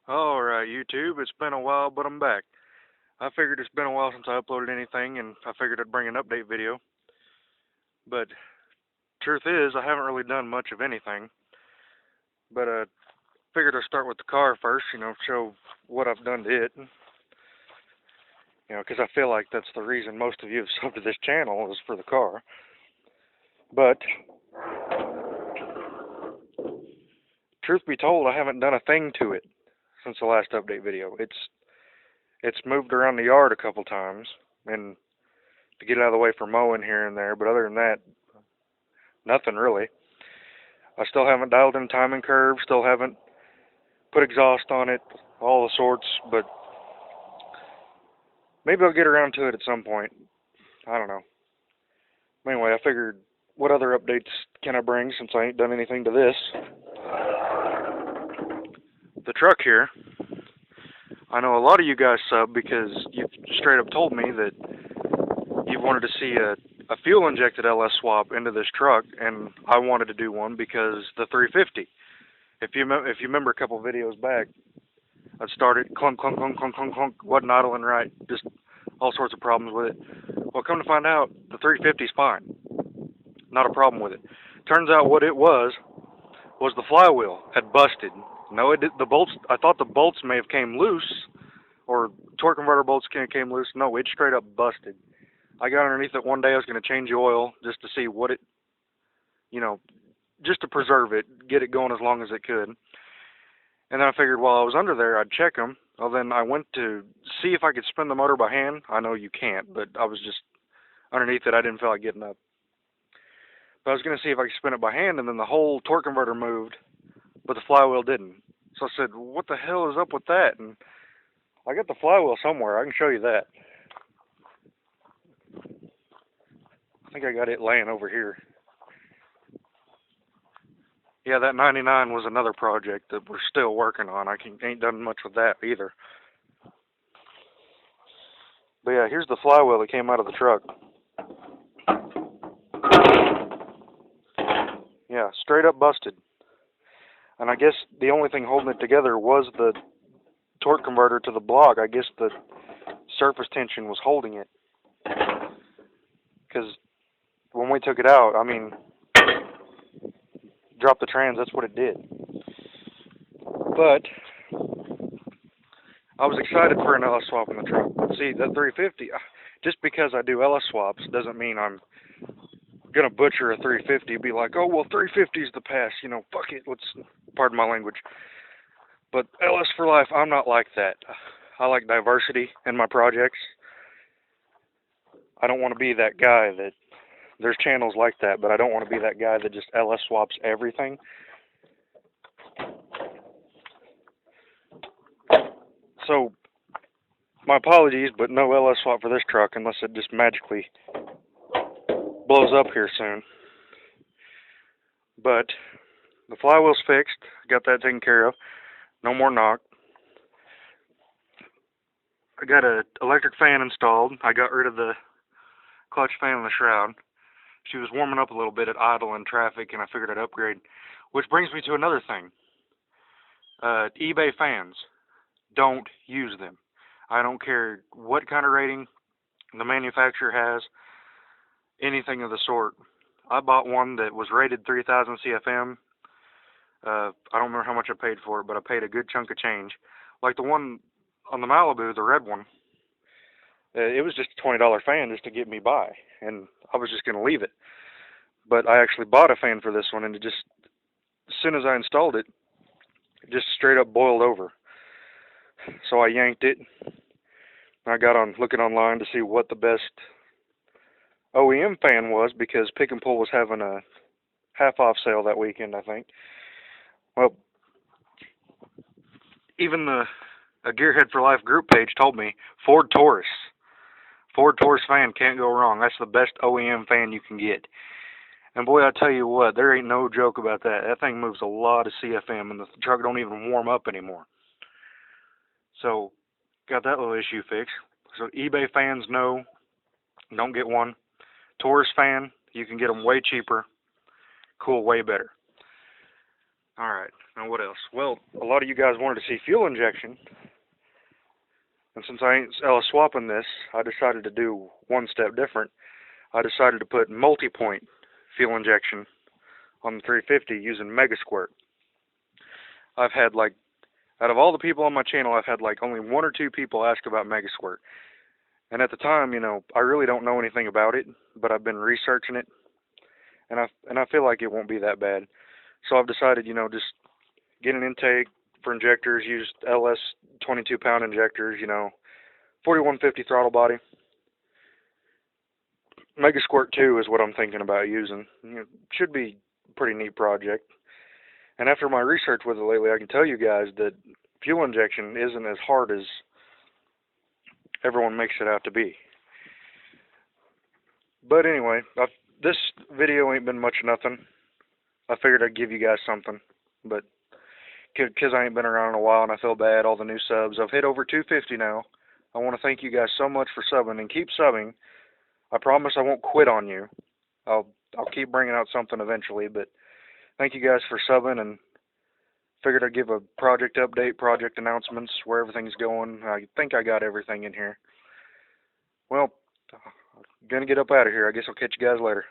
Alright, YouTube, it's been a while, but I'm back. I figured it's been a while since I uploaded anything, and I figured I'd bring an update video. But truth is, I haven't really done much of anything. But figured I'd start with the car first, show what I've done to it. Because I feel like that's the reason most of you have subbed to this channel is for the car. But truth be told, I haven't done a thing to it since the last update video. It's moved around the yard a couple times, and to get it out of the way for mowing here and there, but other than that, nothing really. I still haven't dialed in timing curve, still haven't put exhaust on it, all the sorts, but maybe I'll get around to it at some point. I don't know. Anyway, I figured, what other updates can I bring since I ain't done anything to this? The truck here, I know a lot of you guys sub because you've straight up told me that you wanted to see a fuel injected LS swap into this truck, and I wanted to do one because the 350. If you remember a couple videos back, I'd started clunk clunk clunk clunk clunk clunk, wasn't idling right, just all sorts of problems with it. Well, come to find out, the 350's fine, not a problem with it. Turns out what it was the flywheel had busted. No, it did, the bolts. I thought the bolts may have came loose, or torque converter bolts came loose. No, it straight up busted. I got underneath it one day. I was going to change the oil just to see what it, just to preserve it, get it going as long as it could. And then I figured while I was under there, I'd check them. Well, then I went to see if I could spin the motor by hand. I know you can't, but I was just underneath it. I didn't feel like getting up. But I was going to see if I could spin it by hand, and then the whole torque converter moved, but the flywheel didn't. So I said, what the hell is up with that? And I got the flywheel somewhere. I can show you that. I think I got it laying over here. Yeah, that 99 was another project that we're still working on. Ain't done much with that either. But yeah, here's the flywheel that came out of the truck. Yeah, straight up busted. And I guess the only thing holding it together was the torque converter to the block. I guess the surface tension was holding it. Because when we took it out, drop the trans, that's what it did. But I was excited for an LS swap in the truck. See, that 350, just because I do LS swaps doesn't mean I'm going to butcher a 350, be like, oh, well, 350's the pass, fuck it, pardon my language. But LS for life, I'm not like that. I like diversity in my projects. I don't want to be that guy that, there's channels like that, but I don't want to be that guy that just LS swaps everything. So, my apologies, but no LS swap for this truck unless it just magically blows up here soon. But the flywheel's fixed. Got that taken care of. No more knock. I got an electric fan installed. I got rid of the clutch fan in the shroud. She was warming up a little bit at idle in traffic, and I figured I'd upgrade. Which brings me to another thing. eBay fans. Don't use them. I don't care what kind of rating the manufacturer has, anything of the sort. I bought one that was rated 3,000 CFM. I don't remember how much I paid for it, but I paid a good chunk of change. Like the one on the Malibu, the red one, it was just a $20 fan just to get me by, and I was just going to leave it. But I actually bought a fan for this one, and it just, as soon as I installed it, it just straight up boiled over. So I yanked it. I got on looking online to see what the best OEM fan was, because Pick and Pull was having a half-off sale that weekend, I think. Well, even a Gearhead for Life group page told me Ford Taurus fan can't go wrong. That's the best OEM fan you can get. And boy, I tell you what, there ain't no joke about that. That thing moves a lot of CFM, and the truck don't even warm up anymore. So, got that little issue fixed. So eBay fans, no, don't get one. Taurus fan, you can get them way cheaper. Cool, way better. Alright, now what else? Well, a lot of you guys wanted to see fuel injection, and since I ain't swapping this, I decided to do one step different. I decided to put multi-point fuel injection on the 350 using Megasquirt. I've had like, out of all the people on my channel, I've had like only one or two people ask about Megasquirt. And at the time, I really don't know anything about it, but I've been researching it, and I feel like it won't be that bad. So I've decided, just get an intake for injectors, use LS 22-pound injectors, 4150 throttle body. Megasquirt 2 is what I'm thinking about using. Should be a pretty neat project. And after my research with it lately, I can tell you guys that fuel injection isn't as hard as everyone makes it out to be. But anyway, this video ain't been much of nothing. I figured I'd give you guys something, but because I ain't been around in a while and I feel bad, all the new subs, I've hit over 250 now. I want to thank you guys so much for subbing, and keep subbing. I promise I won't quit on you. I'll keep bringing out something eventually, but thank you guys for subbing, and figured I'd give a project update, project announcements, where everything's going. I think I got everything in here. Well, I'm gonna get up out of here. I guess I'll catch you guys later.